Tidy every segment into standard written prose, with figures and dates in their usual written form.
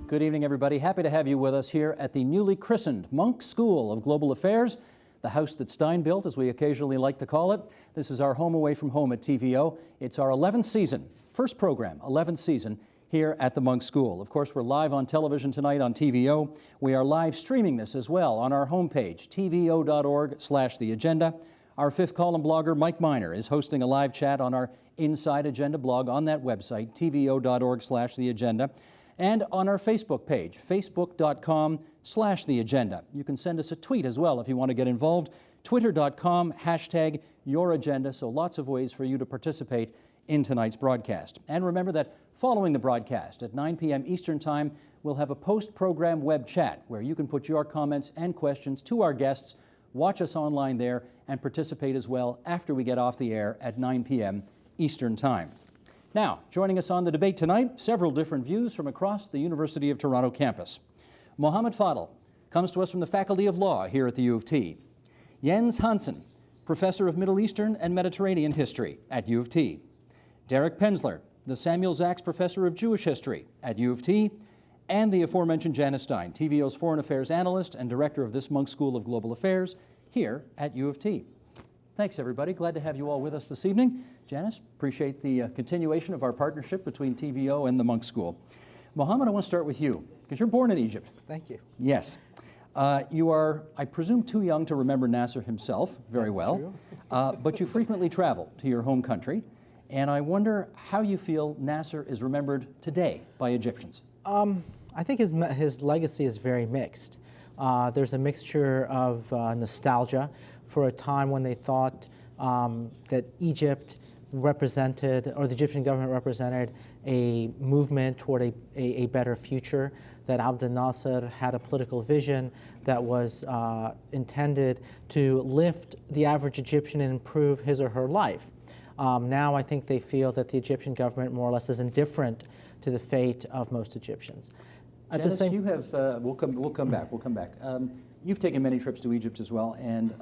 Good evening, everybody. Happy to have you with us here at the newly christened Munk School of Global Affairs, the house that Stein built, as we occasionally like to call it. This is our home away from home at TVO. It's our 11th season, first program, 11th season here at the Munk School. Of course, we're live on television tonight on TVO. We are live streaming this as well on our homepage, tvo.org/theagenda. Our fifth column blogger, Mike Miner, is hosting a live chat on our Inside Agenda blog on that website, tvo.org/theagenda, and on our Facebook page, facebook.com/theagenda. You can send us a tweet as well if you want to get involved, twitter.com, #youragenda, so lots of ways for you to participate in tonight's broadcast. And remember that following the broadcast at 9 p.m. Eastern Time, we'll have a post-program web chat where you can put your comments and questions to our guests. Watch us online there and participate as well after we get off the air at 9 p.m. Eastern Time. Now, joining us on the debate tonight, several different views from across the University of Toronto campus. Mohammed Fadel comes to us from the Faculty of Law here at the U of T. Jens Hansen, Professor of Middle Eastern and Mediterranean History at U of T. Derek Penzler, the Samuel Zaks Professor of Jewish History at U of T, and the aforementioned Janice Stein, TVO's Foreign Affairs Analyst and Director of this Munk School of Global Affairs here at U of T. Thanks, everybody. Glad to have you all with us this evening. Janice, appreciate the continuation of our partnership between TVO and the Munk School. Mohammed, I want to start with you, because you're born in Egypt. Thank you. Yes. You are, I presume, too young to remember Nasser himself very well, but you frequently travel to your home country, and I wonder how you feel Nasser is remembered today by Egyptians. I think his legacy is very mixed. There's a mixture of nostalgia for a time when they thought that Egypt represented, or the Egyptian government represented, a movement toward a better future, that Abdel Nasser had a political vision that was intended to lift the average Egyptian and improve his or her life. Now I think they feel that the Egyptian government more or less is indifferent to the fate of most Egyptians. Janice, you have, we'll come back. You've taken many trips to Egypt as well, and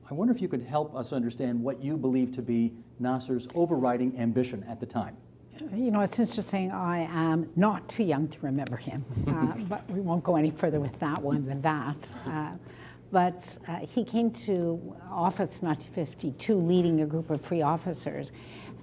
I wonder if you could help us understand what you believe to be Nasser's overriding ambition at the time. You know, it's interesting, I am not too young to remember him, but we won't go any further with that one than that. But he came to office in 1952 leading a group of free officers.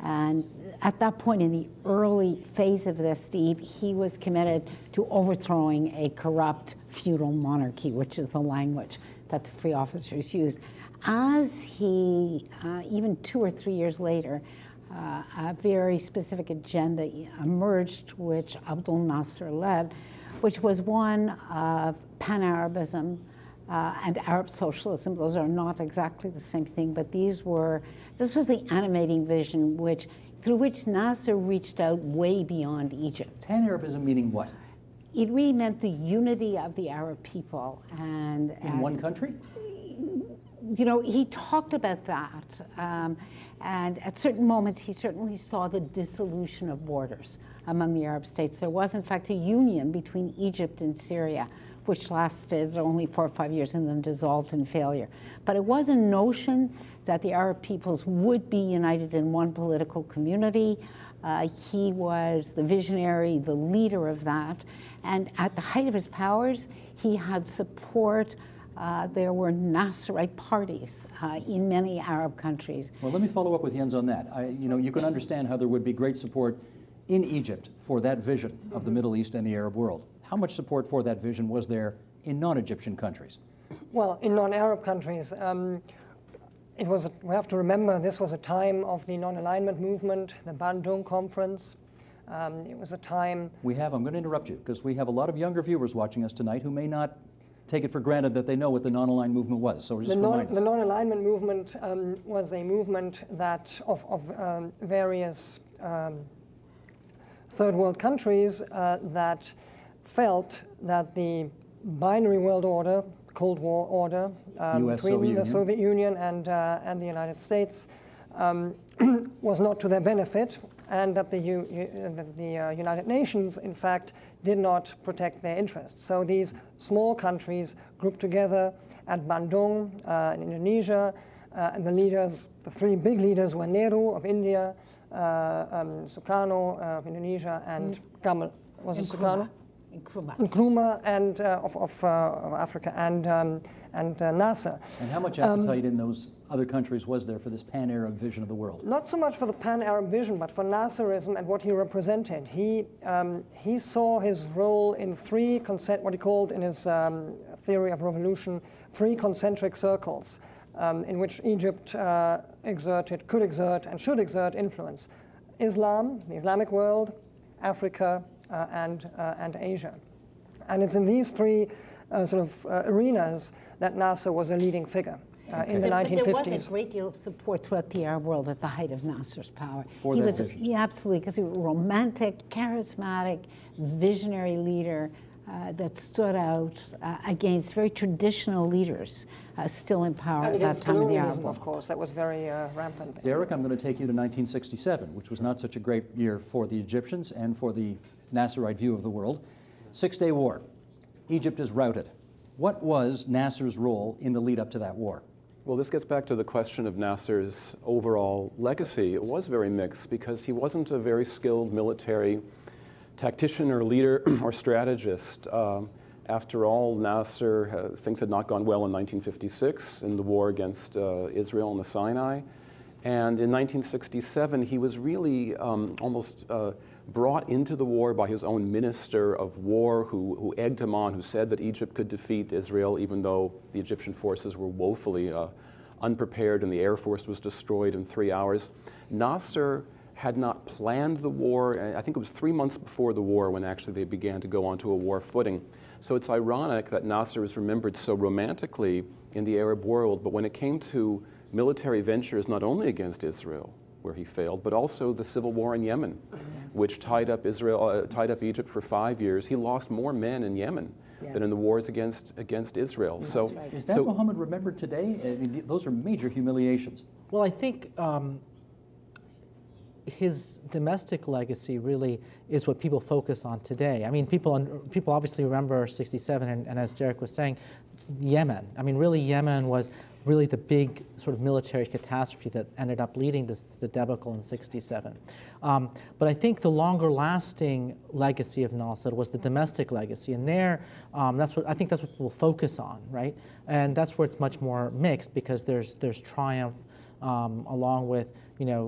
And at that point in the early phase of this, Steve, he was committed to overthrowing a corrupt feudal monarchy, which is the language that the free officers used. As he, even 2 or 3 years later, a very specific agenda emerged, which Abdel Nasser led, which was one of Pan-Arabism, and Arab socialism. Those are not exactly the same thing, but this was the animating vision through which Nasser reached out way beyond Egypt. Pan-Arabism meaning what? It really meant the unity of the Arab people. In one country? You know, he talked about that. And at certain moments, he certainly saw the dissolution of borders among the Arab states. There was, in fact, a union between Egypt and Syria, which lasted only 4 or 5 years and then dissolved in failure. But it was a notion that the Arab peoples would be united in one political community. He was the visionary, the leader of that. And at the height of his powers, he had support. There were Nasserite parties in many Arab countries. Well, let me follow up with Jens on that. You know, you can understand how there would be great support in Egypt for that vision of the Middle East and the Arab world. How much support for that vision was there in non-Egyptian countries? Well, in non-Arab countries, we have to remember this was a time of the non-alignment movement, the Bandung Conference. It was a time... I'm going to interrupt you, because we have a lot of younger viewers watching us tonight who may not take it for granted that they know what the non-aligned movement was. So just remind us. The non-alignment movement was a movement that of various third world countries that felt that the binary world order, Cold War order, between the Soviet Union and the United States was not to their benefit, and that the United Nations, in fact, did not protect their interests. So these small countries grouped together at Bandung in Indonesia, and the 3 big leaders were Nehru of India, Sukarno of Indonesia, and Gamal. Was it Sukarno? Nkrumah and of Africa, and Nasser. And how much appetite in those other countries was there for this pan-Arab vision of the world? Not so much for the pan-Arab vision, but for Nasserism and what he represented. He saw his role in what he called in his theory of revolution, 3 concentric circles in which Egypt could exert, and should exert influence. Islam, the Islamic world, Africa, and Asia. And it's in these 3 arenas that Nasser was a leading figure. In the 1950s. But there was a great deal of support throughout the Arab world at the height of Nasser's power. For that vision. Yeah, absolutely, because he was a romantic, charismatic, visionary leader that stood out against very traditional leaders still in power and at that time in the Arab world. Of course, that was very rampant. Derek, I'm going to take you to 1967, which was not such a great year for the Egyptians and for the Nasserite view of the world. 6-Day War. Egypt is routed. What was Nasser's role in the lead up to that war? Well, this gets back to the question of Nasser's overall legacy. It was very mixed because he wasn't a very skilled military tactician or leader or strategist. After all, Nasser, things had not gone well in 1956 in the war against Israel in the Sinai. And in 1967, he was really almost brought into the war by his own minister of war who egged him on, who said that Egypt could defeat Israel even though the Egyptian forces were woefully unprepared and the air force was destroyed in 3 hours. Nasser had not planned the war. I think it was 3 months before the war when actually they began to go onto a war footing. So it's ironic that Nasser is remembered so romantically in the Arab world, but when it came to military ventures not only against Israel, where he failed, but also the civil war in Yemen, which tied up Egypt for 5 years. He lost more men in Yemen than in the wars against Israel. Yes, so, right. Is that Muhammad remembered today? I mean, those are major humiliations. Well, I think his domestic legacy really is what people focus on today. I mean, people obviously remember 67, and as Derek was saying, Yemen. I mean, really, Yemen was really the big sort of military catastrophe that ended up leading to the debacle in 67. But I think the longer-lasting legacy of Nasser was the domestic legacy, and there, I think that's what people focus on, right? And that's where it's much more mixed because there's triumph along with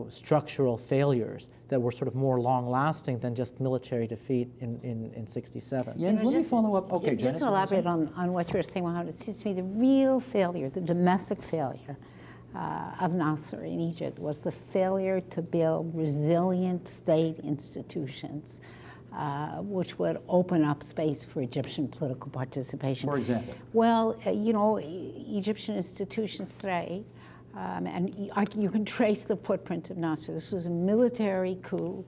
structural failures that were sort of more long-lasting than just military defeat in 67. Jens, let me follow up. Okay, just to elaborate on what you were saying, Mohammed, it seems to me the real failure, the domestic failure of Nasser in Egypt was the failure to build resilient state institutions which would open up space for Egyptian political participation. For example? Well, Egyptian institutions today, and you can trace the footprint of Nasser. This was a military coup.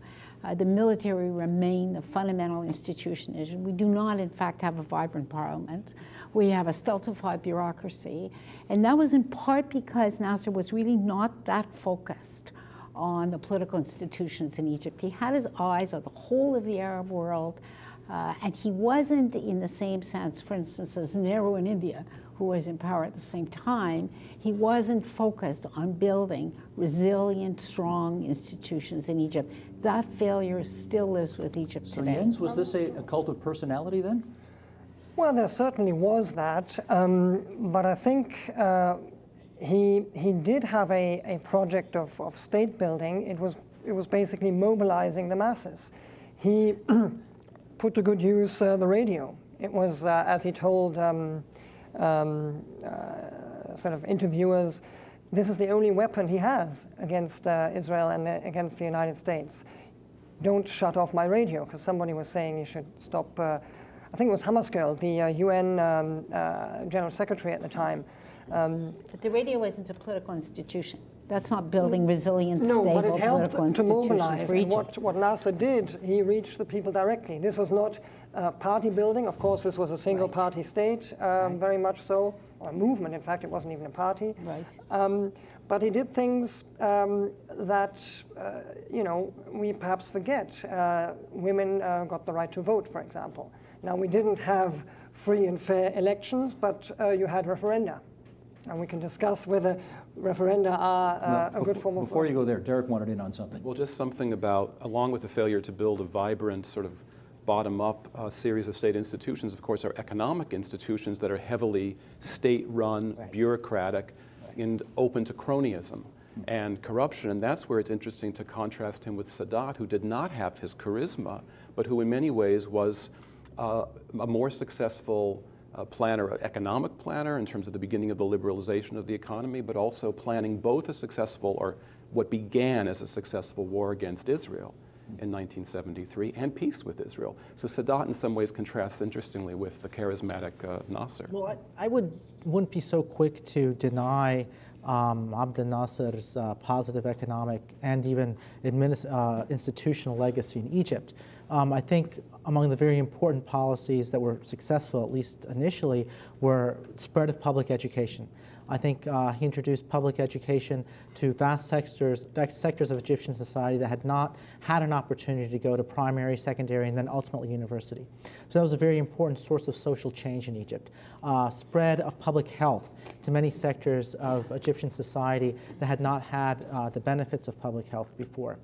The military remained the fundamental institution. We do not, in fact, have a vibrant parliament. We have a stultified bureaucracy. And that was in part because Nasser was really not that focused on the political institutions in Egypt. He had his eyes on the whole of the Arab world, and he wasn't in the same sense, for instance, as Nehru in India, who was in power at the same time. He wasn't focused on building resilient, strong institutions in Egypt. That failure still lives with Egypt today. So Jens, was this a cult of personality then? Well, there certainly was that, but I think he did have a project of state building. It was basically mobilizing the masses. He put to good use the radio. It was, as he told sort of interviewers, this is the only weapon he has against Israel and against the United States. Don't shut off my radio, because somebody was saying you should stop, I think it was Hammarskjöld, the UN General Secretary at the time. But the radio isn't a political institution. That's not building resilient, no, stable but it helped political to institutions mobilize. for Egypt. And what Nasser did, he reached the people directly. This was not party building. Of course, this was a single party state, very much so, or a movement. In fact, it wasn't even a party. Right. But he did things that, we perhaps forget. Women got the right to vote, for example. Now, we didn't have free and fair elections, but you had referenda. And we can discuss whether referenda are a good form of... Before you go there, Derek wanted in on something. Well, just something about, along with the failure to build a vibrant sort of bottom-up series of state institutions, of course, are economic institutions that are heavily state-run, bureaucratic, and open to cronyism and corruption. And that's where it's interesting to contrast him with Sadat, who did not have his charisma, but who in many ways was a more successful planner, economic planner in terms of the beginning of the liberalization of the economy, but also planning both a successful, or what began as a successful war against Israel in 1973, and peace with Israel. So Sadat in some ways contrasts interestingly with the charismatic Nasser. Well, I wouldn't be so quick to deny Abdel Nasser's positive economic and even institutional legacy in Egypt. I think among the very important policies that were successful, at least initially, were spread of public education. I think he introduced public education to vast sectors of Egyptian society that had not had an opportunity to go to primary, secondary, and then ultimately university. So that was a very important source of social change in Egypt. Spread of public health to many sectors of Egyptian society that had not had the benefits of public health before.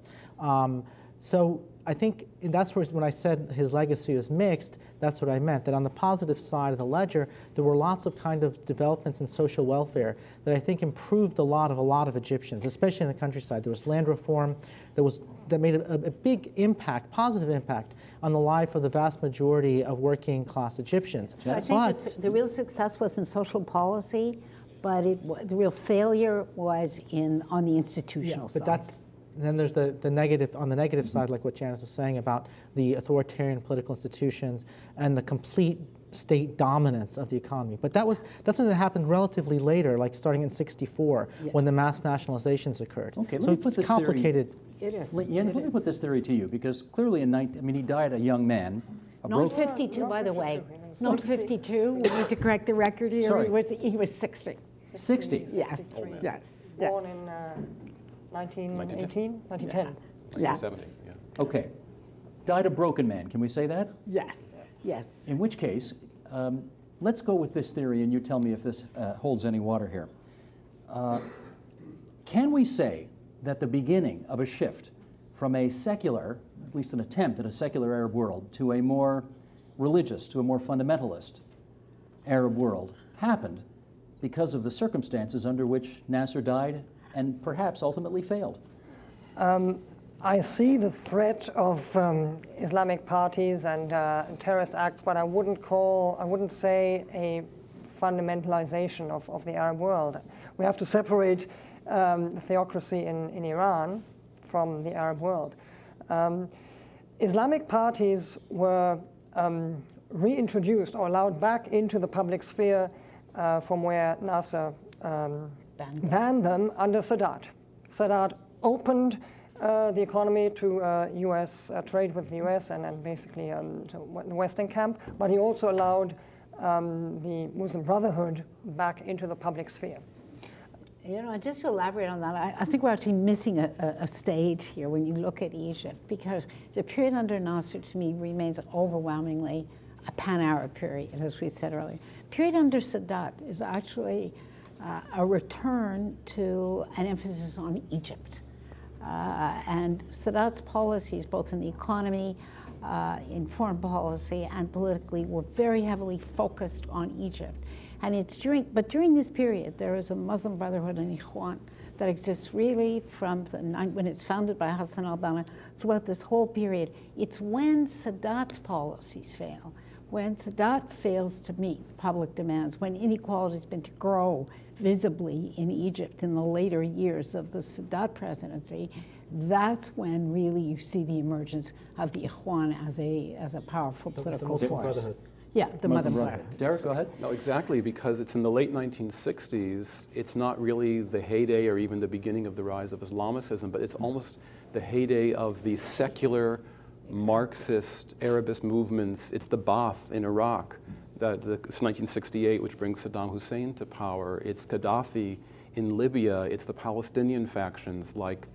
So I think that's where, when I said his legacy was mixed, that's what I meant, that on the positive side of the ledger, there were lots of kind of developments in social welfare that I think improved a lot of Egyptians, especially in the countryside. There was land reform that made a big impact, positive impact, on the life of the vast majority of working class Egyptians. So I think the real success was in social policy, but the real failure was on the institutional side. And then there's the negative, on the negative side, like what Janice was saying about the authoritarian political institutions and the complete state dominance of the economy. But that's something that happened relatively later, like starting in '64, when the mass nationalizations occurred. Okay, so it's complicated. It is. Jens, let me put this theory to you, because clearly he died a young man. Not 52, by the way. Not 52. We need to correct the record here. Sorry. He was 60. 60? Yes. Yes. Born in 1918, 1910. Yeah. 70, yeah. Okay. Died a broken man, can we say that? Yes. Yes. In which case, let's go with this theory, and you tell me if this holds any water here. Can we say that the beginning of a shift from a secular, at least an attempt at a secular Arab world, to a more religious, to a more fundamentalist Arab world happened because of the circumstances under which Nasser died and perhaps ultimately failed? I see the threat of Islamic parties and terrorist acts, but I wouldn't say a fundamentalization of the Arab world. We have to separate the theocracy in Iran from the Arab world. Islamic parties were reintroduced or allowed back into the public sphere from where Nasser banned them under Sadat. Sadat opened the economy to U.S. Trade with the U.S. and basically the Western camp, but he also allowed the Muslim Brotherhood back into the public sphere. You know, just to elaborate on that, I think we're actually missing a stage here when you look at Egypt, because the period under Nasser, to me, remains overwhelmingly a pan-Arab period, as we said earlier. The period under Sadat is actually a return to an emphasis on Egypt. And Sadat's policies, both in the economy, in foreign policy, and politically, were very heavily focused on Egypt. And during this period, there is a Muslim Brotherhood in Ikhwan that exists really from when it's founded by Hassan al-Banna throughout this whole period. It's when Sadat's policies fail, when Sadat fails to meet the public demands, when inequality has been to grow visibly in Egypt in the later years of the Sadat presidency, that's when really you see the emergence of the Ikhwan as a powerful political force. Yeah, the Muslim Brotherhood. Derek, go ahead. No, exactly, because it's in the late 1960s. It's not really the heyday or even the beginning of the rise of Islamicism, but it's almost the heyday of the secular Marxist Arabist movements. It's the Ba'ath in Iraq. It's 1968, which brings Saddam Hussein to power. It's Gaddafi in Libya. It's the Palestinian factions, like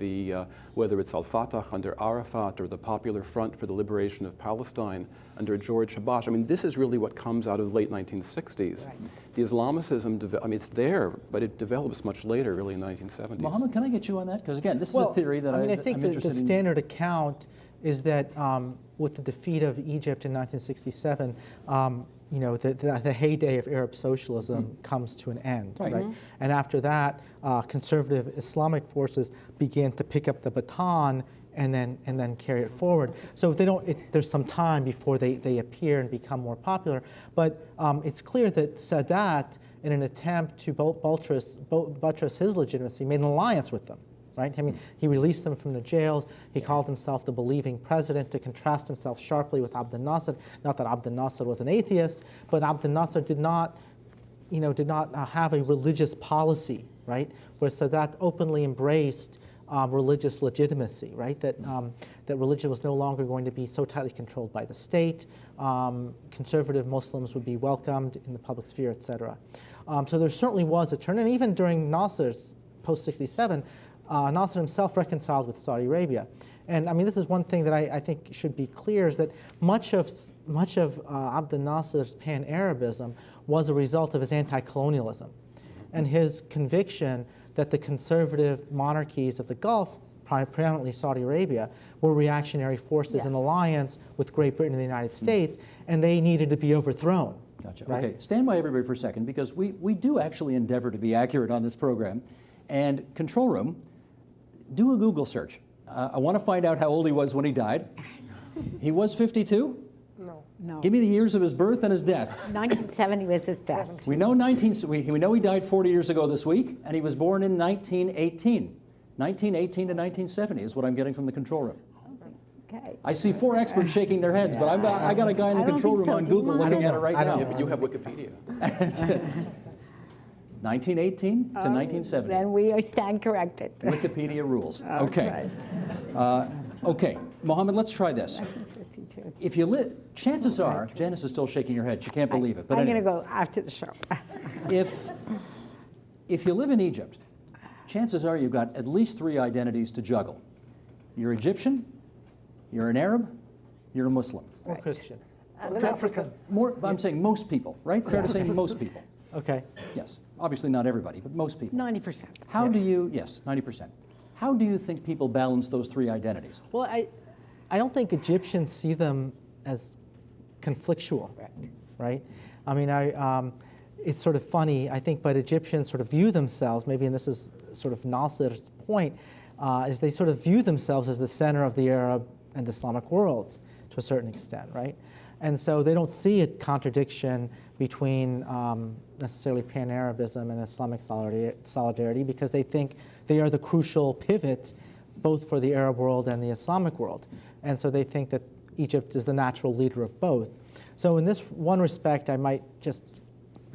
whether it's Al-Fatah under Arafat or the Popular Front for the Liberation of Palestine under George Habash. I mean, this is really what comes out of the late 1960s. Right. The Islamicism, it's there, but it develops much later, really in the 1970s. Mohammed, can I get you on that? Because again, this is a theory that I think the standard account is that with the defeat of Egypt in 1967, the heyday of Arab socialism comes to an end, right? And after that, conservative Islamic forces began to pick up the baton and then carry it forward. So there's some time before they appear and become more popular. But it's clear that Sadat, in an attempt to buttress his legitimacy, made an alliance with them. Right? I mean, he released them from the jails. He called himself the believing president to contrast himself sharply with Abdel Nasser. Not that Abdel Nasser was an atheist, but Abdel Nasser did not have a religious policy, right? Where Sadat openly embraced religious legitimacy, right? That religion was no longer going to be so tightly controlled by the state. Conservative Muslims would be welcomed in the public sphere, etc. So there certainly was a turn, and even during Nasser's post-67. Nasser himself reconciled with Saudi Arabia. And I mean, this is one thing that I think should be clear, is that much of Abdel Nasser's pan-Arabism was a result of his anti-colonialism and his conviction that the conservative monarchies of the Gulf, predominantly Saudi Arabia, were reactionary forces in alliance with Great Britain and the United States, and they needed to be overthrown. Gotcha. Right? Okay, stand by everybody for a second, because we do actually endeavor to be accurate on this program. And Control Room, do a Google search. I want to find out how old he was when he died. He was 52? No. Give me the years of his birth and his death. 1970 was his death. We know we know he died 40 years ago this week, and he was born in 1918. 1918 to 1970 is what I'm getting from the Control Room. Okay. I see 4 experts shaking their heads, but I got a guy in the Control Room on Google looking at it right now. Yeah, but you have Wikipedia. 1918 to 1970. Then we stand corrected. Wikipedia rules. Okay. Okay, Mohammed, let's try this. If you live, chances are, Janice is still shaking her head. She can't believe it. But I'm anyway, going to go after the show. if you live in Egypt, chances are you've got at least 3 identities to juggle. You're Egyptian, you're an Arab, you're a Muslim. Or Christian. And an African. I'm saying most people, right? Fair to say most people. Okay. Yes. Obviously not everybody, but most people. 90%. How do you, yes, 90%. How do you think people balance those 3 identities? Well, I don't think Egyptians see them as conflictual, right? I mean, it's sort of funny, I think, but Egyptians sort of view themselves, maybe, and this is sort of Nasser's point, is they sort of view themselves as the center of the Arab and Islamic worlds to a certain extent, right? And so they don't see a contradiction between necessarily pan-Arabism and Islamic solidarity, because they think they are the crucial pivot both for the Arab world and the Islamic world. And so they think that Egypt is the natural leader of both. So in this one respect, I might just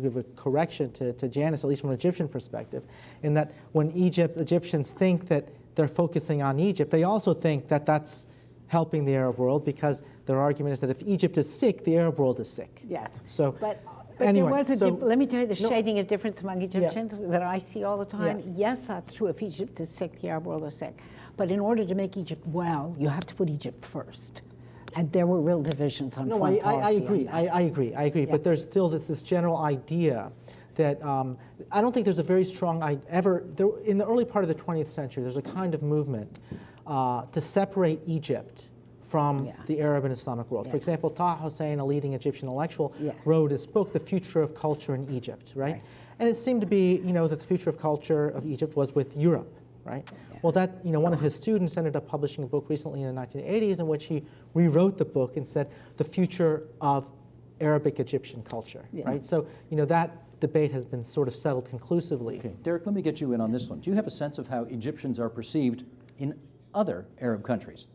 give a correction to Janice, at least from an Egyptian perspective, in that when Egyptians think that they're focusing on Egypt, they also think that that's helping the Arab world, because their argument is that if Egypt is sick, the Arab world is sick. Yes. So, but anyway, there was let me tell you the shading of difference among Egyptians that I see all the time. Yeah. Yes, that's true. If Egypt is sick, the Arab world is sick. But in order to make Egypt well, you have to put Egypt first. And there were real divisions on foreign policy. I agree. I agree. Yeah. But there's still this general idea that I don't think there's a very strong in the early part of the 20th century, there's a kind of movement to separate Egypt from the Arab and Islamic world. For example, Taha Hussein, a leading Egyptian intellectual, wrote his book, The Future of Culture in Egypt, right? And it seemed to be, that the future of culture of Egypt was with Europe, right? Well, that, one of his students ended up publishing a book recently in the 1980s in which he rewrote the book and said, the future of Arabic Egyptian culture, right? So, that debate has been sort of settled conclusively. Okay, Derek, let me get you in on this one. Do you have a sense of how Egyptians are perceived in other Arab countries?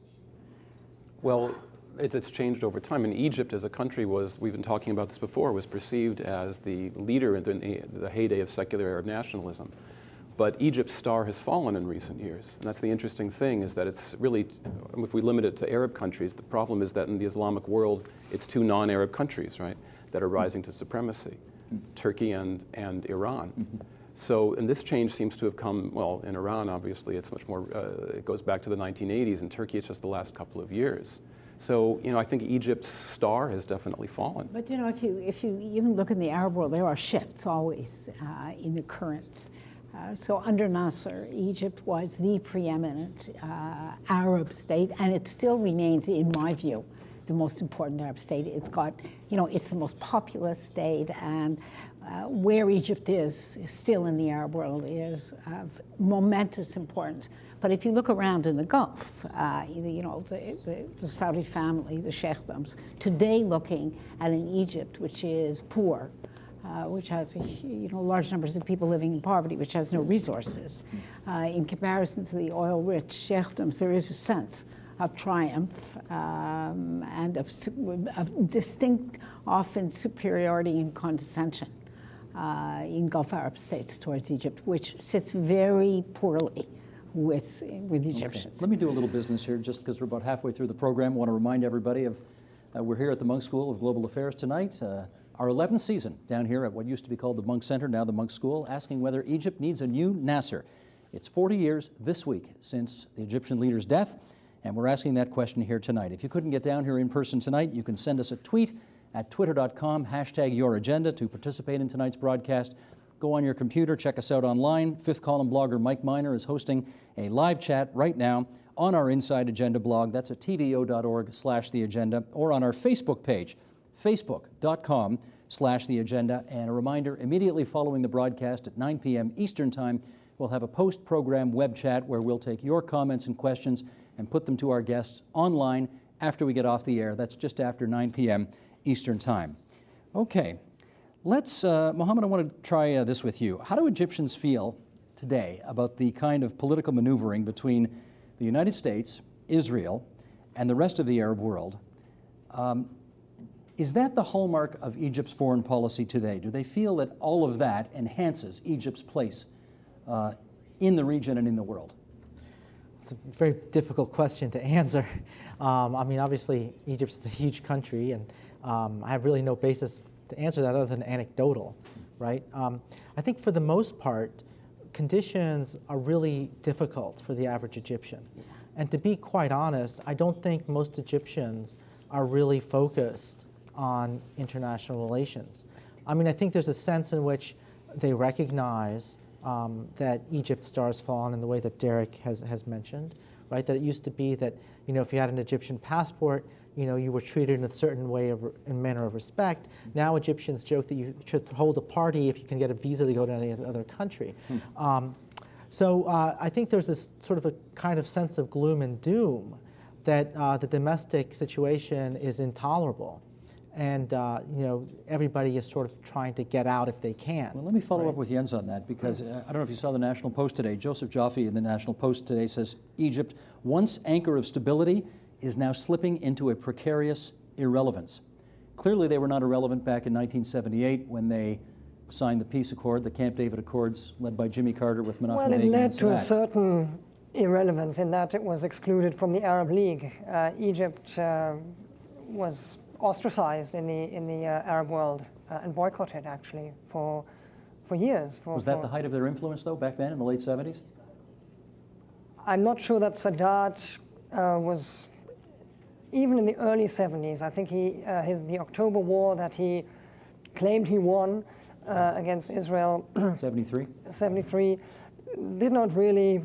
Well, it's changed over time. And Egypt as a country we've been talking about this before, was perceived as the leader in the heyday of secular Arab nationalism. But Egypt's star has fallen in recent years. And that's the interesting thing, is that it's really, if we limit it to Arab countries, the problem is that in the Islamic world, it's 2 non-Arab countries, right, that are rising to supremacy, Turkey and Iran. So, and this change seems to have come, well, in Iran, obviously, it's much more, it goes back to the 1980s. In Turkey, it's just the last couple of years. So, I think Egypt's star has definitely fallen. But, if you even look in the Arab world, there are shifts always in the currents. So under Nasser, Egypt was the preeminent Arab state, and it still remains, in my view, the most important Arab state. It's got, it's the most populous state, and where Egypt is still in the Arab world is of momentous importance. But if you look around in the Gulf, the Saudi family, the sheikdoms, today looking at an Egypt which is poor, which has large numbers of people living in poverty, which has no resources. In comparison to the oil-rich sheikdoms, there is a sense of triumph and of distinct, often superiority and condescension in Gulf Arab states towards Egypt, which sits very poorly with Egyptians. Okay. Let me do a little business here, just because we're about halfway through the program. I want to remind everybody of we're here at the Munk School of Global Affairs tonight. Our 11th season down here at what used to be called the Munk Center, now the Munk School, asking whether Egypt needs a new Nasser. It's 40 years this week since the Egyptian leader's death, and we're asking that question here tonight. If you couldn't get down here in person tonight, you can send us a tweet at twitter.com, #YourAgenda to participate in tonight's broadcast. Go on your computer, check us out online. Fifth Column blogger Mike Miner is hosting a live chat right now on our Inside Agenda blog. That's at tvo.org/theagenda, or on our Facebook page, facebook.com/theagenda. And a reminder, immediately following the broadcast at 9 p.m. Eastern Time, we'll have a post-program web chat where we'll take your comments and questions and put them to our guests online after we get off the air. That's just after 9 p.m. Eastern Time. Okay, let's, Mohammed, I want to try this with you. How do Egyptians feel today about the kind of political maneuvering between the United States, Israel, and the rest of the Arab world? Is that the hallmark of Egypt's foreign policy today? Do they feel that all of that enhances Egypt's place in the region and in the world? It's a very difficult question to answer. I mean, obviously, Egypt is a huge country, and I have really no basis to answer that other than anecdotal, right? I think for the most part, conditions are really difficult for the average Egyptian. And to be quite honest, I don't think most Egyptians are really focused on international relations. I mean, I think there's a sense in which they recognize that Egypt's stars fallen in the way that Derek has mentioned, right? That it used to be that, if you had an Egyptian passport, you were treated in a certain way in manner of respect. Now Egyptians joke that you should hold a party if you can get a visa to go to any other country. So I think there's this sort of a kind of sense of gloom and doom that the domestic situation is intolerable. And everybody is sort of trying to get out if they can. Well, let me follow up with Jens on that, because I don't know if you saw the National Post today. Joseph Jaffe in the National Post today says Egypt, once anchor of stability, is now slipping into a precarious irrelevance. Clearly they were not irrelevant back in 1978 when they signed the peace accord, the Camp David Accords, led by Jimmy Carter with Menachem Begin. Well, it led to a certain irrelevance in that it was excluded from the Arab League. Egypt was ostracized in the Arab world and boycotted, actually, for years. Was that the height of their influence, though, back then in the late 70s? I'm not sure that Sadat was, even in the early 70s, I think the October War that he claimed he won against Israel, 73, did not really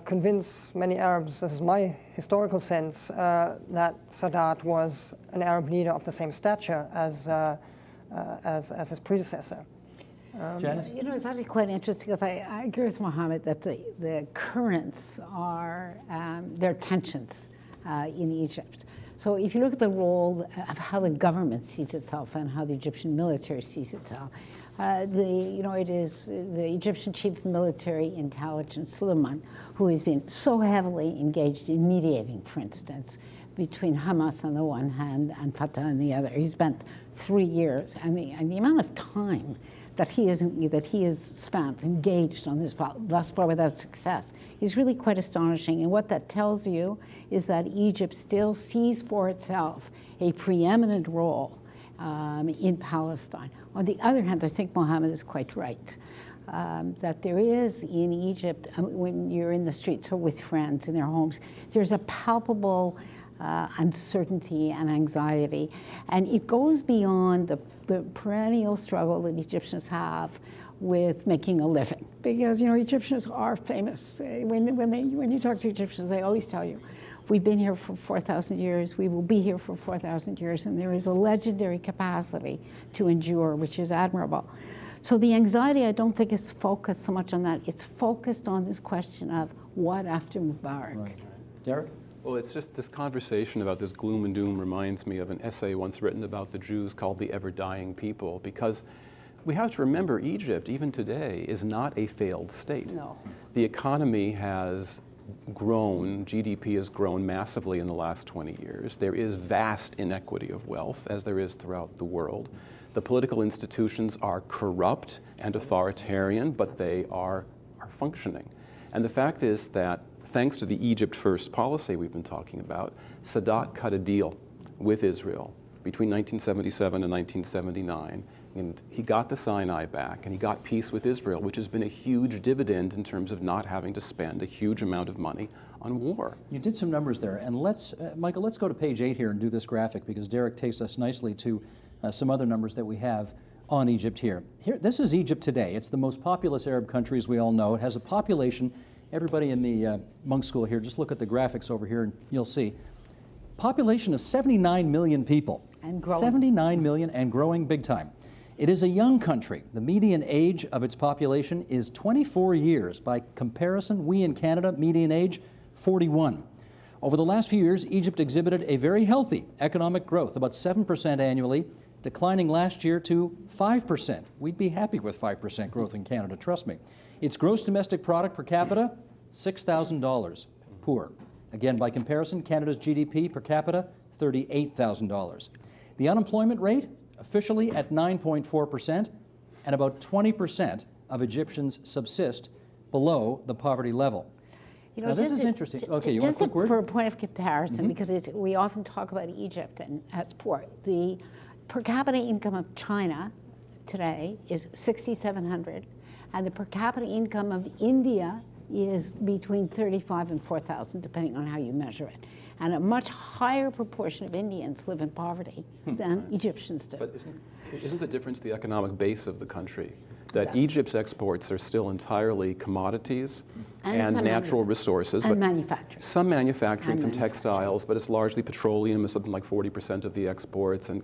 convince many Arabs, this is my historical sense, that Sadat was an Arab leader of the same stature as his predecessor. Janice? It's actually quite interesting, because I agree with Mohammed that the currents are, there are tensions in Egypt. So if you look at the role of how the government sees itself and how the Egyptian military sees itself, it is the Egyptian chief of military intelligence, Suleiman, who has been so heavily engaged in mediating, for instance, between Hamas on the one hand and Fatah on the other. He spent 3 years, and the amount of time that he has spent engaged on this file, thus far without success, is really quite astonishing. And what that tells you is that Egypt still sees for itself a preeminent role in Palestine. On the other hand, I think Mohammed is quite right, that there is in Egypt, when you're in the streets or with friends in their homes, there's a palpable uncertainty and anxiety. And it goes beyond the the perennial struggle that Egyptians have with making a living. Because, you know, Egyptians are famous. When you talk to Egyptians, they always tell you, we've been here for 4,000 years, we will be here for 4,000 years, and there is a legendary capacity to endure, which is admirable. So the anxiety, I don't think, is focused so much on that. It's focused on this question of what after Mubarak. Right. Derek? Well, it's just this conversation about this gloom and doom reminds me of an essay once written about the Jews called The Ever-Dying People, because we have to remember Egypt, even today, is not a failed state. No. The economy has grown, GDP has grown massively in the last 20 years. There is vast inequity of wealth, as there is throughout the world. The political institutions are corrupt and authoritarian, but they are functioning. And the fact is that, thanks to the Egypt First policy we've been talking about, Sadat cut a deal with Israel between 1977 and 1979. And he got the Sinai back, and he got peace with Israel, which has been a huge dividend in terms of not having to spend a huge amount of money on war. You did some numbers there, and let's, Michael, let's go to page 8 here and do this graphic, because Derek takes us nicely to some other numbers that we have on Egypt here. This is Egypt today. It's the most populous Arab country, as we all know. It has a population, everybody in the monk school here, just look at the graphics over here and you'll see, population of 79 million people. And growing. 79 million and growing big time. It is a young country. The median age of its population is 24 years. By comparison, we in Canada, median age, 41. Over the last few years, Egypt exhibited a very healthy economic growth, about 7% annually, declining last year to 5%. We'd be happy with 5% growth in Canada, trust me. Its gross domestic product per capita, $6,000, poor. Again, by comparison, Canada's GDP per capita, $38,000. The unemployment rate, officially at 9.4%, and about 20% of Egyptians subsist below the poverty level. You know, now, this is interesting. Okay, you want a quick word? For a point of comparison, because we often talk about Egypt and as poor. The per capita income of China today is $6,700, and the per capita income of India is between 35 and 4,000, depending on how you measure it. And a much higher proportion of Indians live in poverty than Egyptians do. But isn't the difference the economic base of the country? That Egypt's exports are still entirely commodities and natural resources. And manufacturing. Some manufacturing, some textiles, but it's largely petroleum is something like 40% of the exports, and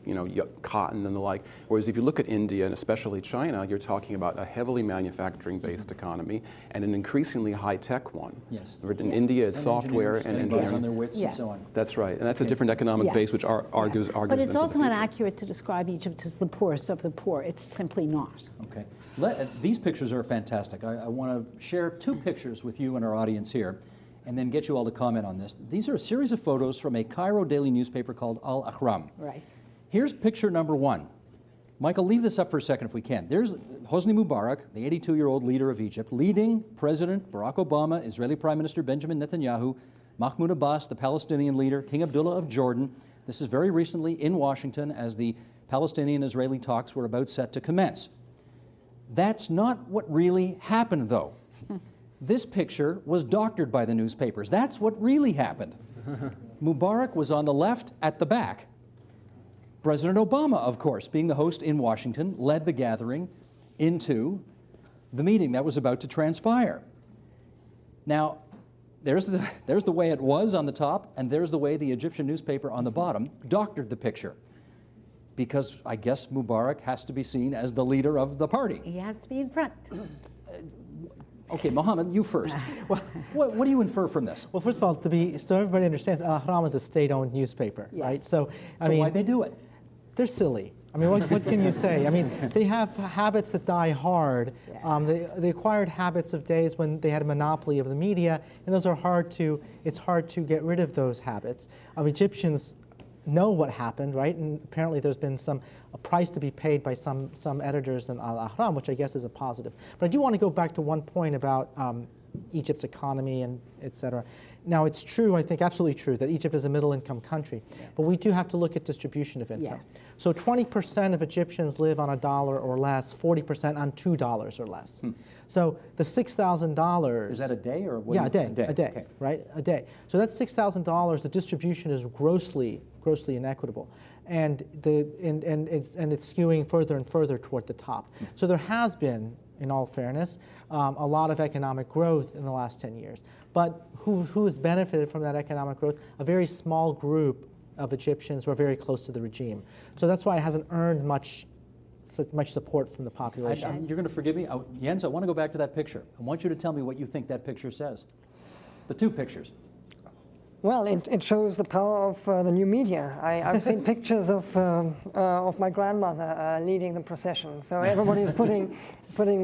cotton and the like. Whereas if you look at India, and especially China, you're talking about a heavily manufacturing-based economy and an increasingly high-tech one. Yes. In India, it's software and engineering. On their wits and so on. That's right, and that's a different economic base, which argues. But it's also inaccurate to describe Egypt as the poorest of the poor. It's simply not. Okay. These pictures are fantastic. I want to share two pictures with you and our audience here, and then get you all to comment on this. These are a series of photos from a Cairo daily newspaper called Al Ahram. Right. Here's picture number 1. Michael, leave this up for a second if we can. There's Hosni Mubarak, the 82-year-old leader of Egypt, leading President Barack Obama, Israeli Prime Minister Benjamin Netanyahu, Mahmoud Abbas, the Palestinian leader, King Abdullah of Jordan. This is very recently in Washington as the Palestinian-Israeli talks were about set to commence. That's not what really happened, though. This picture was doctored by the newspapers. That's what really happened. Mubarak was on the left at the back. President Obama, of course, being the host in Washington, led the gathering into the meeting that was about to transpire. Now, there's the way it was on the top, and there's the way the Egyptian newspaper on the bottom doctored the picture. Because I guess Mubarak has to be seen as the leader of the party. He has to be in front. Okay, Mohammed, you first. What do you infer from this? Well, first of all, so everybody understands, Al Ahram is a state-owned newspaper, right? So why'd they do it? They're silly. I mean, what can you say? I mean, they have habits that die hard. They acquired habits of days when they had a monopoly of the media, and those are it's hard to get rid of those habits. Egyptians know what happened, right? And apparently there's been a price to be paid by some editors in Al Ahram, which I guess is a positive. But I do want to go back to one point about Egypt's economy and et cetera. Now, it's true, I think absolutely true, that Egypt is a middle-income country, but we do have to look at distribution of income. Yes. So 20% of Egyptians live on $1 or less, 40% on $2 or less. So the $6,000... Is that a day or what? Yeah, a day, Okay. right? A day. So that's $6,000, the distribution is grossly grossly inequitable. And it's skewing further and further toward the top. So there has been, in all fairness, a lot of economic growth in the last 10 years. But who has benefited from that economic growth? A very small group of Egyptians who are very close to the regime. So that's why it hasn't earned much support from the population. You're going to forgive me, Jens, I want to go back to that picture. I want you to tell me what you think that picture says. The two pictures. Well, it shows the power of the new media. I've seen pictures of my grandmother leading the procession. So everybody is putting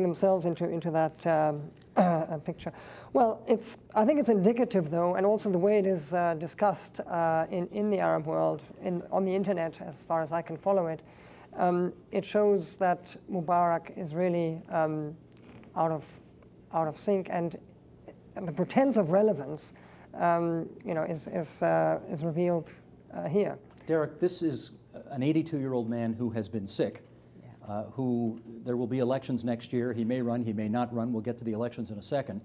themselves into that picture. Well, I think it's indicative, though, and also the way it is discussed in the Arab world, on the internet, as far as I can follow it. It shows that Mubarak is really out of sync, and the pretense of relevance is revealed here. Derek, this is an 82-year-old man who has been sick, who there will be elections next year. He may run, he may not run. We'll get to the elections in a second.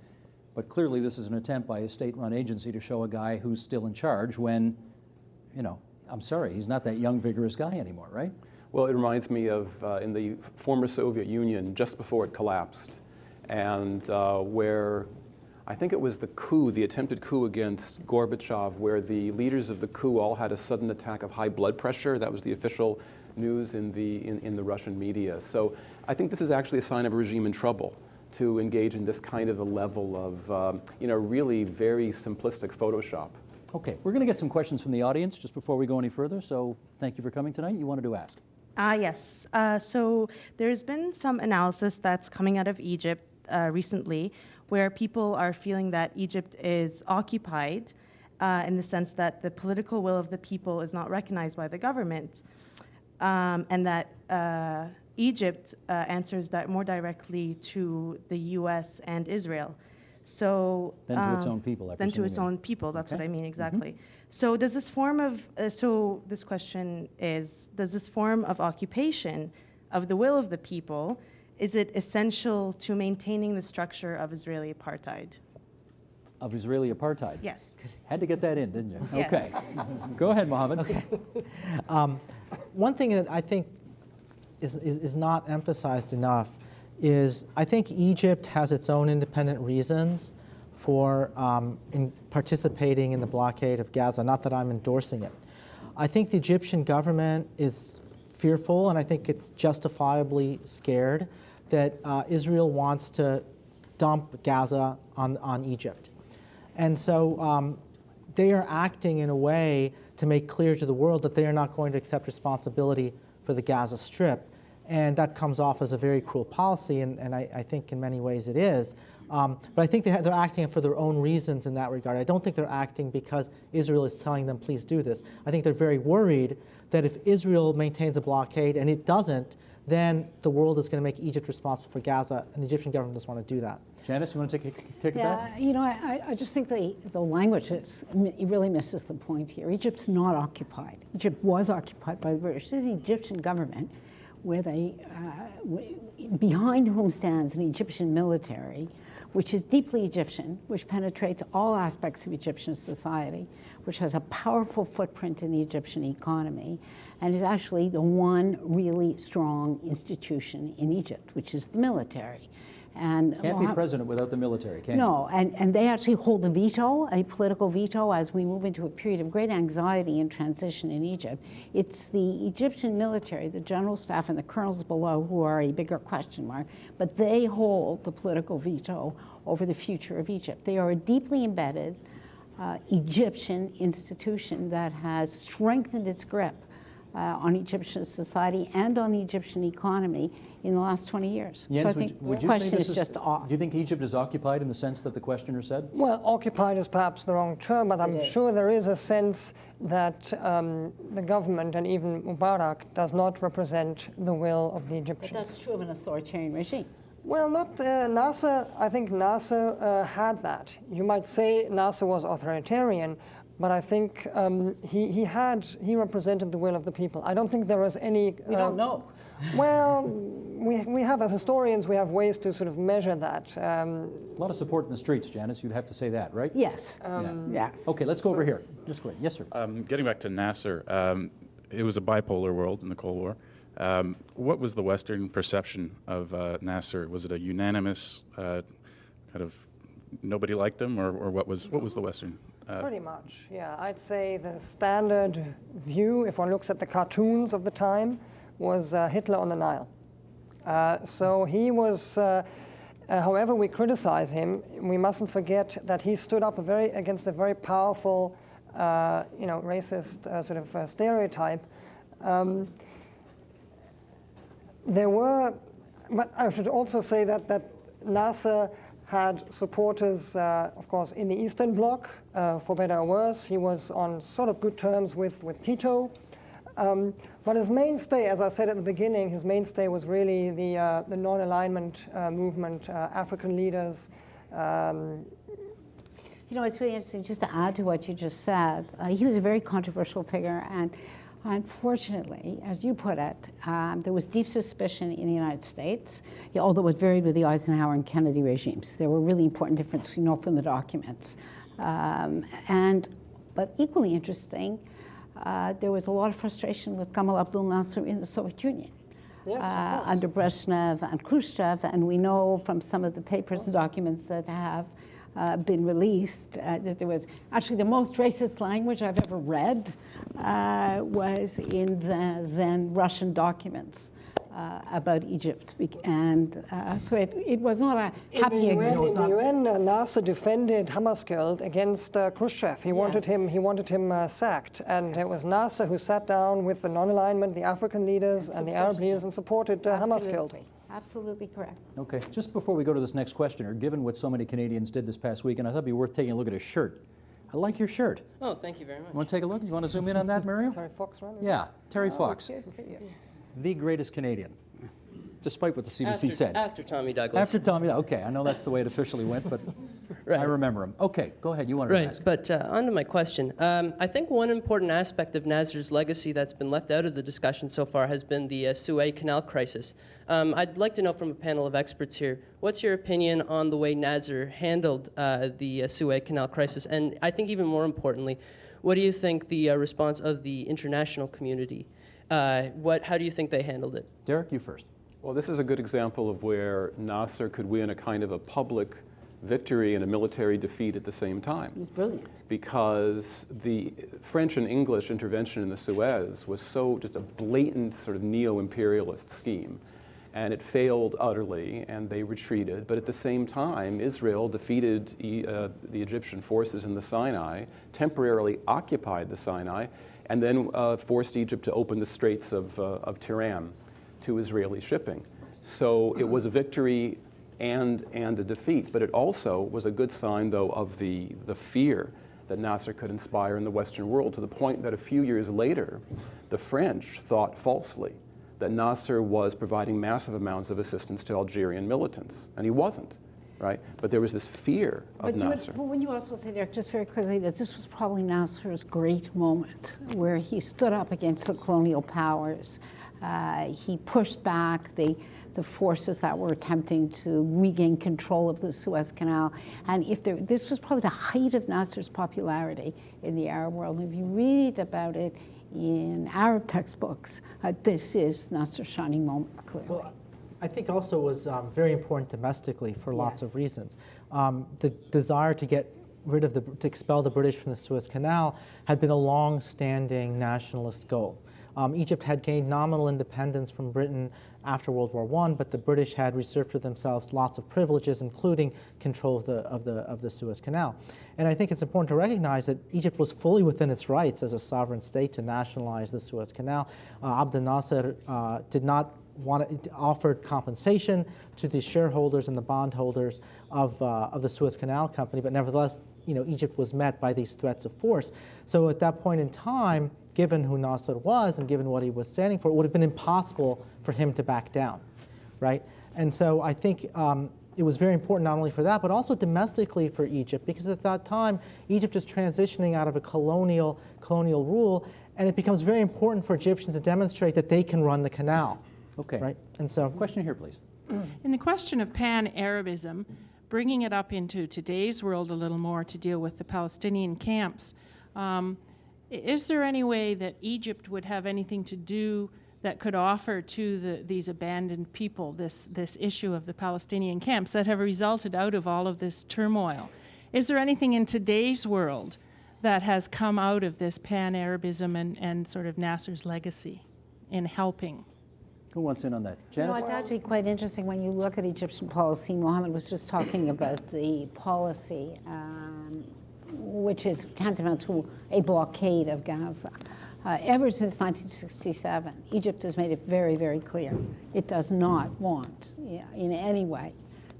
But clearly this is an attempt by a state-run agency to show a guy who's still in charge when, I'm sorry, he's not that young, vigorous guy anymore, right? Well, it reminds me of in the former Soviet Union, just before it collapsed, and where I think it was the attempted coup against Gorbachev, where the leaders of the coup all had a sudden attack of high blood pressure. That was the official news in the Russian media. So I think this is actually a sign of a regime in trouble to engage in this kind of a level of, really very simplistic Photoshop. Okay, we're going to get some questions from the audience just before we go any further. So thank you for coming tonight. You wanted to ask? Yes. So there's been some analysis that's coming out of Egypt recently, where people are feeling that Egypt is occupied in the sense that the political will of the people is not recognized by the government, and that Egypt answers that more directly to the U.S. and Israel. So then to its own people. Then to its own people. That's okay. what I mean exactly. So does this form of so this question is: does this form of occupation of the will of the people, is it essential to maintaining the structure of Israeli apartheid? Of Israeli apartheid? Yes. Had to get that in, didn't you? Yes. Okay. Go ahead, Mohammed. Okay. One thing that I think is not emphasized enough is I think Egypt has its own independent reasons for in participating in the blockade of Gaza, not that I'm endorsing it. I think the Egyptian government is fearful, and I think it's justifiably scared that Israel wants to dump Gaza on Egypt. And so they are acting in a way to make clear to the world that they are not going to accept responsibility for the Gaza Strip. And that comes off as a very cruel policy, and I think in many ways it is. But I think they're acting for their own reasons in that regard. I don't think they're acting because Israel is telling them, please do this. I think they're very worried that if Israel maintains a blockade and it doesn't, then the world is going to make Egypt responsible for Gaza, and the Egyptian government doesn't want to do that. Janice, you want to take a kick at that? I just think the language it really misses the point here. Egypt's not occupied. Egypt was occupied by the British. This is the Egyptian government, with behind whom stands an Egyptian military, which is deeply Egyptian, which penetrates all aspects of Egyptian society, which has a powerful footprint in the Egyptian economy, and is actually the one really strong institution in Egypt, which is the military. And can't be president without the military, can you? No, and they actually hold a veto, a political veto, as we move into a period of great anxiety and transition in Egypt. It's the Egyptian military, the general staff and the colonels below, who are a bigger question mark, but they hold the political veto over the future of Egypt. They are a deeply embedded Egyptian institution that has strengthened its grip on Egyptian society and on the Egyptian economy in the last 20 years. Jens, so I think would the you say question this is just off. Do you think Egypt is occupied in the sense that the questioner said? Well, occupied is perhaps the wrong term, but I'm sure there is a sense that the government and even Mubarak does not represent the will of the Egyptians. But that's true of an authoritarian regime. Well, not Nasser. I think Nasser had that. You might say Nasser was authoritarian, but I think he represented the will of the people. I don't think there was any. We don't know. Well, we have, as historians, we have ways to sort of measure that. A lot of support in the streets, Janice, you'd have to say that, right? Yes. Yes. Okay, let's go over here. Just go ahead. Yes, sir. Getting back to Nasser, it was a bipolar world in the Cold War. What was the Western perception of Nasser? Was it a unanimous kind of nobody liked him, or what was the Western? Pretty much, yeah. I'd say the standard view, if one looks at the cartoons of the time, was Hitler on the Nile. So he was, however we criticize him, we mustn't forget that he stood up against a very powerful, racist sort of stereotype. But I should also say that Nasser had supporters, of course, in the Eastern Bloc, for better or worse. He was on sort of good terms with Tito. But his mainstay, as I said at the beginning, his mainstay was really the non-alignment movement, African leaders. It's really interesting, just to add to what you just said, he was a very controversial figure, and unfortunately, as you put it, there was deep suspicion in the United States, although it varied with the Eisenhower and Kennedy regimes. There were really important differences, from the documents. But equally interesting, there was a lot of frustration with Gamal Abdel Nasser in the Soviet Union. Yes, of course. Under Brezhnev and Khrushchev, and we know from some of the papers and documents that have been released that there was actually the most racist language I've ever read was in the then Russian documents about Egypt, and so it was not a happy example. In the UN, Nasser defended Hammarskjöld against Khrushchev. He wanted him sacked, and it was Nasser who sat down with the non-alignment, the African leaders, and the Arab leaders, and supported Hammarskjöld. Absolutely correct. Okay, just before we go to this next questioner, given what so many Canadians did this past weekend, I thought it'd be worth taking a look at his shirt. I like your shirt. Oh, thank you very much. You want to take a look? You want to zoom in on that, Muriel? Terry Fox running? Yeah, Terry Fox. The greatest Canadian, despite what the CBC said. After Tommy Douglas. After Tommy, okay, I know that's the way it officially went, but right. I remember him. Okay, go ahead, you wanted to ask. But on to my question. I think one important aspect of Nasser's legacy that's been left out of the discussion so far has been the Suez Canal crisis. I'd like to know from a panel of experts here, what's your opinion on the way Nasser handled the Suez Canal crisis? And I think even more importantly, what do you think the response of the international community, how do you think they handled it? Derek, you first. Well, this is a good example of where Nasser could win a kind of a public victory and a military defeat at the same time. It was brilliant. Because the French and English intervention in the Suez was so just a blatant sort of neo-imperialist scheme. And it failed utterly, and they retreated. But at the same time, Israel defeated the Egyptian forces in the Sinai, temporarily occupied the Sinai, and then forced Egypt to open the Straits of Tiran to Israeli shipping. So it was a victory and a defeat. But it also was a good sign, though, of the fear that Nasser could inspire in the Western world, to the point that a few years later, the French thought falsely that Nasser was providing massive amounts of assistance to Algerian militants, and he wasn't, right? But there was this fear of Nasser. But when you also say, Derek, just very quickly, that this was probably Nasser's great moment, where he stood up against the colonial powers. He pushed back the forces that were attempting to regain control of the Suez Canal. And this was probably the height of Nasser's popularity in the Arab world. And if you read about it in Arab textbooks, this is Nasser's shining moment, clearly. Well, I think also was very important domestically for lots of reasons. The desire to get rid of to expel the British from the Suez Canal had been a long-standing nationalist goal. Egypt had gained nominal independence from Britain after World War I, but the British had reserved for themselves lots of privileges, including control of the Suez Canal. And I think it's important to recognize that Egypt was fully within its rights as a sovereign state to nationalize the Suez Canal. Abdel Nasser offered compensation to the shareholders and the bondholders of the Suez Canal Company, but nevertheless, Egypt was met by these threats of force. So at that point in time, given who Nasser was and given what he was standing for, it would have been impossible for him to back down, right? And so I think it was very important not only for that, but also domestically for Egypt, because at that time, Egypt is transitioning out of a colonial rule, and it becomes very important for Egyptians to demonstrate that they can run the canal, Okay. Right? And so, question here, please. In the question of pan-Arabism, bringing it up into today's world a little more to deal with the Palestinian camps, is there any way that Egypt would have anything to do that could offer to these abandoned people this issue of the Palestinian camps that have resulted out of all of this turmoil? Is there anything in today's world that has come out of this pan-Arabism and sort of Nasser's legacy in helping? Who wants in on that? You know, Janice? it's actually quite interesting when you look at Egyptian policy. Mohammed was just talking about the policy, which is tantamount to a blockade of Gaza. Ever since 1967, Egypt has made it very, very clear it does not want, in any way,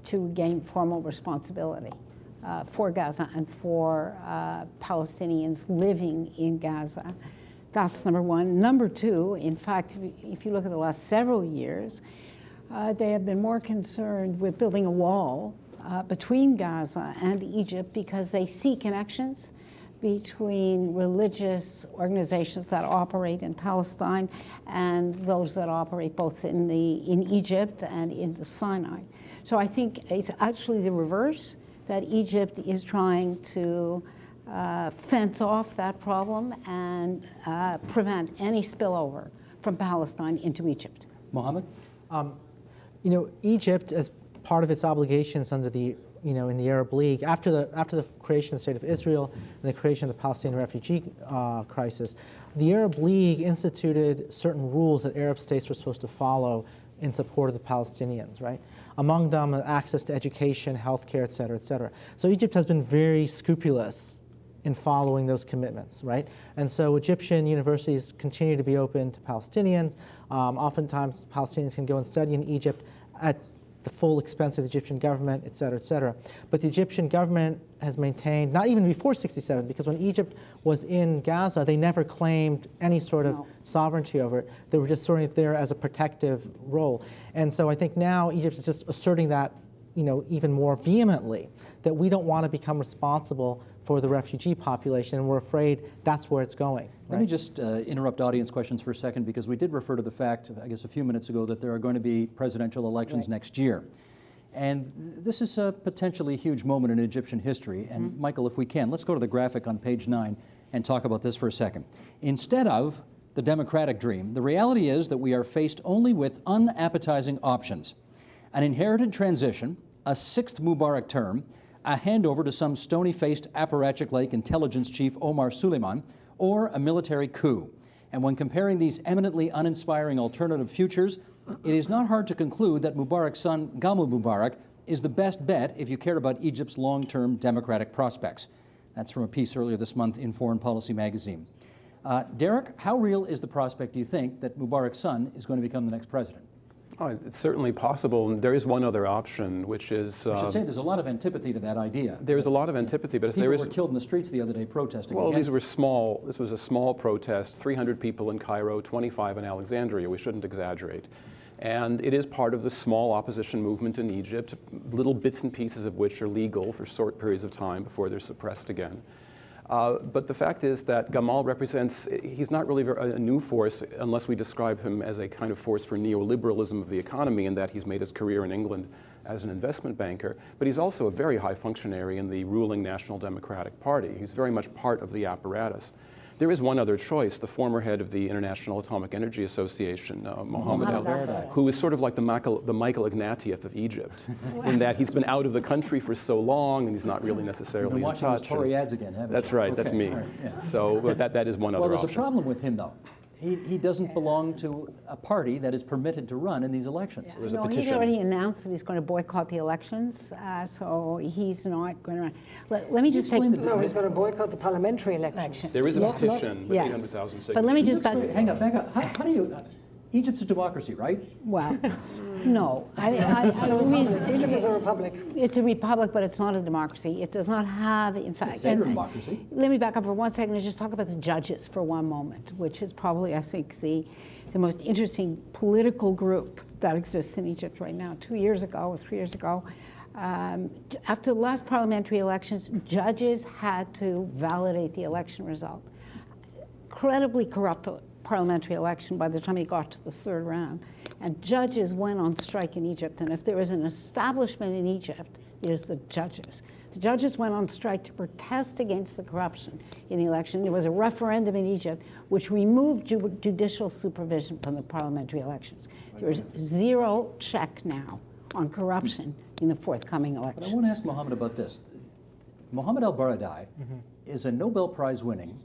to gain formal responsibility for Gaza and for Palestinians living in Gaza. That's number one. Number two, in fact, if you look at the last several years, they have been more concerned with building a wall between Gaza and Egypt because they see connections between religious organizations that operate in Palestine and those that operate both in Egypt and in the Sinai. So I think it's actually the reverse, that Egypt is trying to fence off that problem and prevent any spillover from Palestine into Egypt. Mohammed? You know, Egypt, as part of its obligations under the, in the Arab League, after the creation of the State of Israel and the creation of the Palestinian refugee crisis, the Arab League instituted certain rules that Arab states were supposed to follow in support of the Palestinians, right? Among them, access to education, healthcare, et cetera, et cetera. So Egypt has been very scrupulous in following those commitments, right? And so Egyptian universities continue to be open to Palestinians. Oftentimes, Palestinians can go and study in Egypt at the full expense of the Egyptian government, et cetera, et cetera. But the Egyptian government has maintained, not even before '67, because when Egypt was in Gaza, they never claimed any sort of sovereignty over it. They were just sort of there as a protective role. And so I think now Egypt is just asserting that, even more vehemently, that we don't want to become responsible for the refugee population, and we're afraid that's where it's going. Right? Let me just interrupt audience questions for a second, because we did refer to the fact, I guess a few minutes ago, that there are going to be presidential elections next year. And this is a potentially huge moment in Egyptian history. And Michael, if we can, let's go to the graphic on page 9 and talk about this for a second. Instead of the democratic dream, the reality is that we are faced only with unappetizing options. An inherited transition, a sixth Mubarak term, a handover to some stony-faced Apparatchik-like intelligence chief Omar Suleiman, or a military coup. And when comparing these eminently uninspiring alternative futures, it is not hard to conclude that Mubarak's son, Gamal Mubarak, is the best bet if you care about Egypt's long-term democratic prospects. That's from a piece earlier this month in Foreign Policy magazine. Derek, how real is the prospect, do you think, that Mubarak's son is going to become the next president? Oh, it's certainly possible. And there is one other option, which is... I should say there's a lot of antipathy to that idea. There's a lot of antipathy, but people were killed in the streets the other day protesting Well, against these were small. This was a small protest, 300 people in Cairo, 25 in Alexandria. We shouldn't exaggerate. And it is part of the small opposition movement in Egypt, little bits and pieces of which are legal for short periods of time before they're suppressed again. But the fact is that Gamal represents, he's not really a new force unless we describe him as a kind of force for neoliberalism of the economy, in that he's made his career in England as an investment banker. But he's also a very high functionary in the ruling National Democratic Party. He's very much part of the apparatus. There is one other choice, the former head of the International Atomic Energy Association, Mohammed Al, who is sort of like the Michael Ignatieff of Egypt, in that he's been out of the country for so long and he's not really necessarily in touch. Watching those Tory ads again, haven't That's you? right, Okay. that's me. Right, yeah. So that is one other option. Well, there's a problem with him, though. He doesn't belong to a party that is permitted to run in these elections. There's a No, petition. he's already announced that he's going to boycott the elections, so he's not going to run. Let me just take... No, he's going to boycott the parliamentary elections. There is a petition with Yes. 800,000 signatures. But let me just... Hang on, back up. How do you... Egypt's a democracy, right? Well, no. Egypt is a republic. It's a republic, but it's not a democracy. It does not have, in fact... It's a democracy. Let me back up for 1 second and just talk about the judges for one moment, which is probably, I think, the most interesting political group that exists in Egypt right now. 2 years ago or 3 years ago, after the last parliamentary elections, judges had to validate the election result. Incredibly corrupt parliamentary election by the time he got to the third round. And judges went on strike in Egypt. And if there is an establishment in Egypt, it is the judges. The judges went on strike to protest against the corruption in the election. There was a referendum in Egypt which removed judicial supervision from the parliamentary elections. There's zero check now on corruption in the forthcoming elections. But I want to ask Mohammed about this. Mohammed al-Baradei is a Nobel Prize winning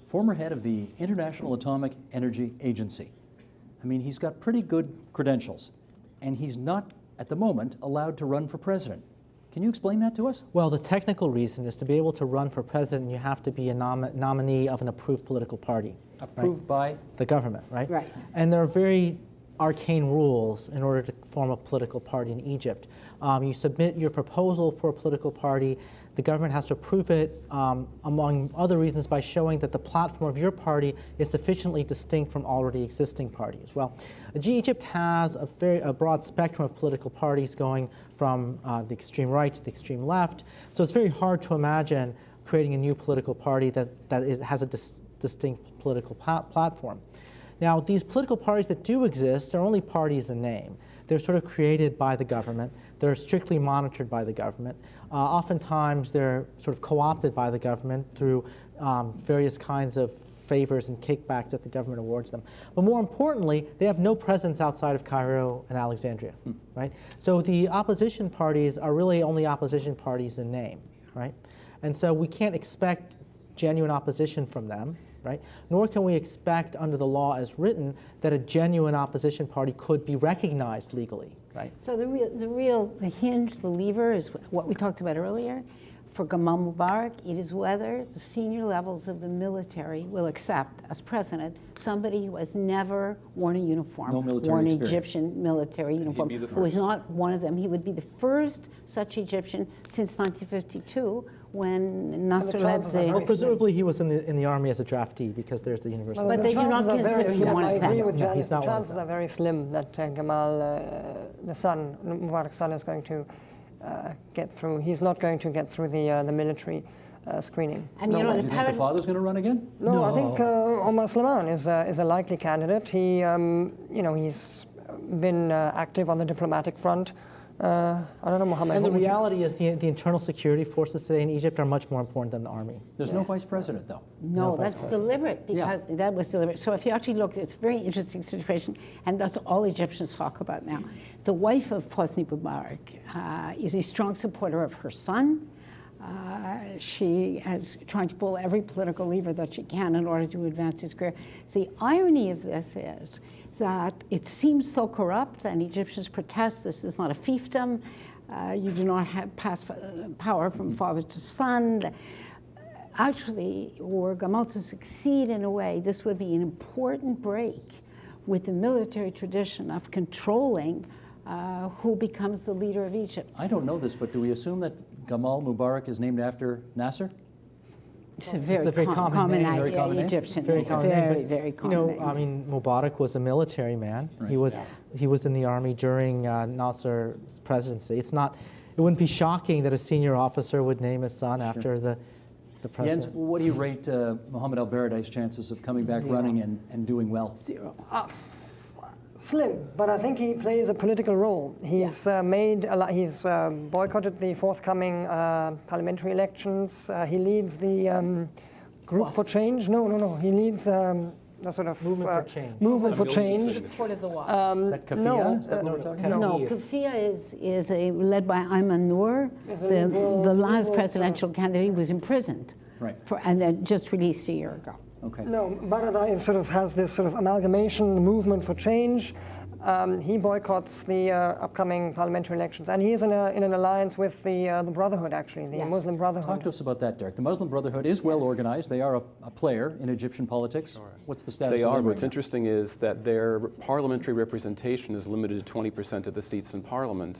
former head of the International Atomic Energy Agency. I mean, he's got pretty good credentials, and he's not, at the moment, allowed to run for president. Can you explain that to us? Well, the technical reason is to be able to run for president, you have to be a nominee of an approved political party. Approved by? The government, right? Right. And there are very arcane rules in order to form a political party in Egypt. You submit your proposal for a political party. The government has to approve it, among other reasons, by showing that the platform of your party is sufficiently distinct from already existing parties. Well, Egypt has a broad spectrum of political parties going from the extreme right to the extreme left. So it's very hard to imagine creating a new political party that has a distinct political platform. Now, these political parties that do exist are only parties in name. They're sort of created by the government. They're strictly monitored by the government. Oftentimes, they're sort of co-opted by the government through various kinds of favors and kickbacks that the government awards them. But more importantly, they have no presence outside of Cairo and Alexandria, right? So the opposition parties are really only opposition parties in name, right? And so we can't expect genuine opposition from them, right? Nor can we expect under the law as written that a genuine opposition party could be recognized legally, right? So the hinge, the lever is what we talked about earlier. For Gamal Mubarak, it is whether the senior levels of the military will accept as president somebody who has never worn a uniform, no military worn an experience. Egyptian military uniform, who is not one of them. He would be the first such Egyptian since 1952 when Nasser led the... Well, presumably he was in the army as a draftee because there's the university. But they do not consider him one of them. I agree with No, Janice. he's The not one of chances them. are very slim that Gamal, the son, Mubarak's son, is going to get through. He's not going to get through the military screening. And No, you know, do you think the father's going to run again? No, I think Omar Slimane is a likely candidate. He, he's been active on the diplomatic front. I don't know, Mohammed. And the reality is the internal security forces today in Egypt are much more important than the army. There's no vice president, though. No, that's deliberate, because that was deliberate. So if you actually look, it's a very interesting situation, and that's all Egyptians talk about now. The wife of Hosni Mubarak is a strong supporter of her son. She is trying to pull every political lever that she can in order to advance his career. The irony of this is that it seems so corrupt, and Egyptians protest. This is not a fiefdom. You do not have power from father to son. Actually, were Gamal to succeed in a way, this would be an important break with the military tradition of controlling who becomes the leader of Egypt. I don't know this, but do we assume that Gamal Mubarak is named after Nasser? It's a very common name. Very common name. Egyptian Very name. common name, but, Very common name. I mean, Mubarak was a military man. Right. He was in the army during Nasser's presidency. It wouldn't be shocking that a senior officer would name his son after the president. Jens, what do you rate Mohammed al-Baradei's chances of coming back running and doing well? Zero. Slim, but I think he plays a political role. He's he's boycotted the forthcoming parliamentary elections. He leads the Group for Change. No. He leads the sort of Movement for Change. Movement for Change. Support of the law. Is that Kafia? No, Is that what we're talking about? No, Kafia is led by Ayman Noor. The last presidential candidate was imprisoned. Right. And then just released a year ago. Okay. No, Baradei sort of has this sort of amalgamation, the Movement for Change. He boycotts the upcoming parliamentary elections, and he is in an alliance with the Brotherhood, actually, the Muslim Brotherhood. Talk to us about that, Derek. The Muslim Brotherhood is well organized. They are a player in Egyptian politics. What's the status They of are. them What's right now? interesting is that their parliamentary representation is limited to 20% of the seats in parliament.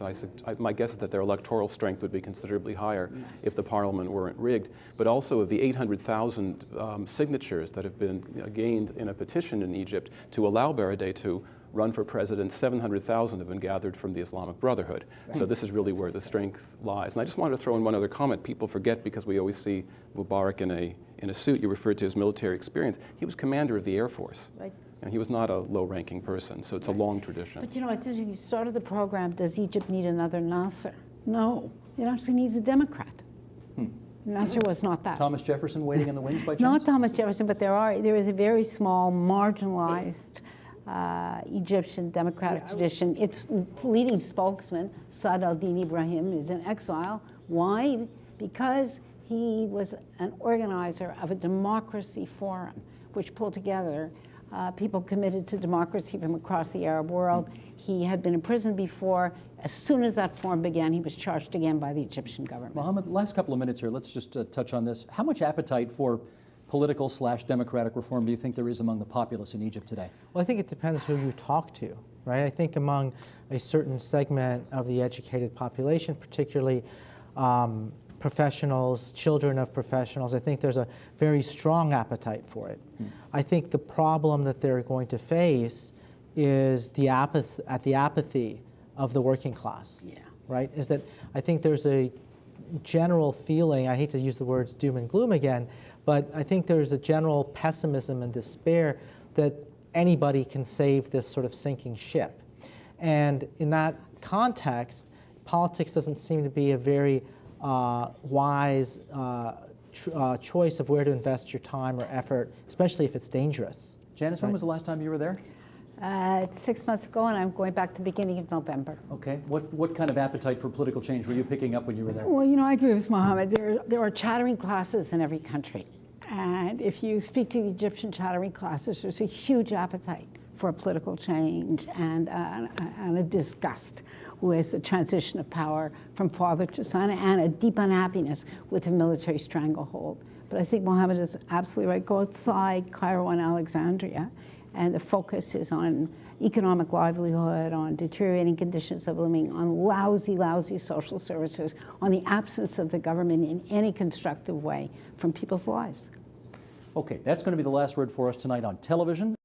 My guess is that their electoral strength would be considerably higher if the parliament weren't rigged. But also of the 800,000 signatures that have been gained in a petition in Egypt to allow Baradei to run for president, 700,000 have been gathered from the Islamic Brotherhood. Right. So this is really where the strength lies. And I just wanted to throw in one other comment. People forget, because we always see Mubarak in a suit. You referred to his military experience. He was commander of the Air Force. Right. And he was not a low-ranking person, so it's a long tradition. But you know, it's interesting, you started the program, does Egypt need another Nasser? No, it actually needs a Democrat. Nasser was not that. Thomas Jefferson waiting in the wings by chance? Not Thomas Jefferson, but there is a very small, marginalized Egyptian democratic tradition. Its leading spokesman, Saad al-Din Ibrahim, is in exile. Why? Because he was an organizer of a democracy forum, which pulled together people committed to democracy from across the Arab world. He had been in prison before. As soon as that forum began, he was charged again by the Egyptian government. Mohammed, last couple of minutes here, let's just touch on this. How much appetite for political/democratic reform do you think there is among the populace in Egypt today? Well, I think it depends who you talk to, right? I think among a certain segment of the educated population, particularly professionals, children of professionals, I think there's a very strong appetite for it. I think the problem that they're going to face is the apathy of the working class, right? Is that I think there's a general feeling, I hate to use the words doom and gloom again, but I think there's a general pessimism and despair that anybody can save this sort of sinking ship. And in that context, politics doesn't seem to be a very wise choice of where to invest your time or effort, especially if it's dangerous. Janice, when was the last time you were there? 6 months ago, and I'm going back to the beginning of November. Okay. What kind of appetite for political change were you picking up when you were there? Well, you know, I agree with Mohammed. There are chattering classes in every country. And if you speak to the Egyptian chattering classes, there's a huge appetite for political change and a disgust with the transition of power from father to son and a deep unhappiness with the military stranglehold. But I think Mohammed is absolutely right. Go outside Cairo and Alexandria, and the focus is on economic livelihood, on deteriorating conditions of living, on lousy, lousy social services, on the absence of the government in any constructive way from people's lives. Okay, that's going to be the last word for us tonight on television.